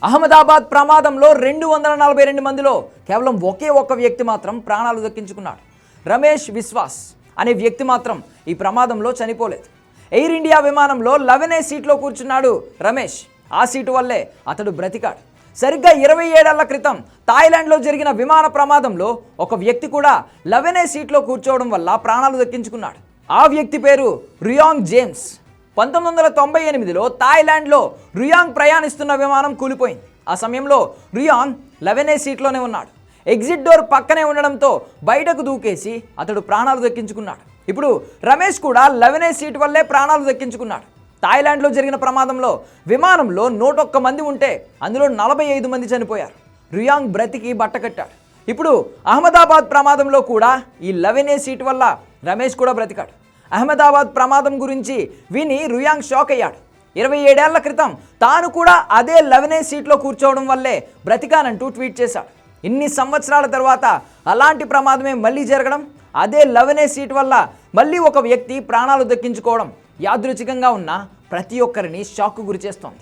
అహ్మదాబాద్ ప్రమాదంలో 242 మందిలో కేవలం ఒకే ఒక్క వ్యక్తి మాత్రం ప్రాణాలు దక్కించుకున్నాడు. రమేష్ విశ్వాస్ అనే వ్యక్తి మాత్రం ఈ ప్రమాదంలో చనిపోలేదు. ఎయిర్ ఇండియా విమానంలో 11A సీట్లో కూర్చున్నాడు రమేష్. ఆ సీటు వల్లే అతడు బ్రతికాడు. సరిగ్గా 27 ఏళ్ల క్రితం థాయిలాండ్లో జరిగిన విమాన ప్రమాదంలో ఒక వ్యక్తి కూడా 11A సీట్లో కూర్చోవడం వల్ల ప్రాణాలు దక్కించుకున్నాడు. ఆ వ్యక్తి పేరు రియాంగ్ జేమ్స్. 1998లో థాయిలాండ్లో రియాంగ్ ప్రయాణిస్తున్న విమానం కూలిపోయింది. ఆ సమయంలో రియాంగ్ 11A సీట్లోనే ఉన్నాడు. ఎగ్జిట్ డోర్ పక్కనే ఉండడంతో బయటకు దూకేసి అతడు ప్రాణాలు దక్కించుకున్నాడు. ఇప్పుడు రమేష్ కూడా 11A సీట్ వల్లే ప్రాణాలు దక్కించుకున్నాడు. థాయిలాండ్లో జరిగిన ప్రమాదంలో విమానంలో 101 మంది ఉంటే అందులో 45 మంది చనిపోయారు. రియాంగ్ బ్రతికి బట్టకట్టాడు. ఇప్పుడు అహ్మదాబాద్ ప్రమాదంలో కూడా ఈ 11A సీట్ వల్ల రమేష్ కూడా బ్రతికాడు. అహ్మదాబాద్ ప్రమాదం గురించి విని రియాంగ్ షాక్ అయ్యాడు. 27 ఏళ్ల క్రితం తాను కూడా అదే 11A సీట్లో కూర్చోవడం వల్లే బ్రతికానంటూ ట్వీట్ చేశాడు. ఇన్ని సంవత్సరాల తర్వాత అలాంటి ప్రమాదమే మళ్ళీ జరగడం, అదే 11A సీట్ వల్ల మళ్ళీ ఒక వ్యక్తి ప్రాణాలు దక్కించుకోవడం యాదృచ్ఛికంగా ఉన్న ప్రతి ఒక్కరిని షాక్కు గురిచేస్తోంది.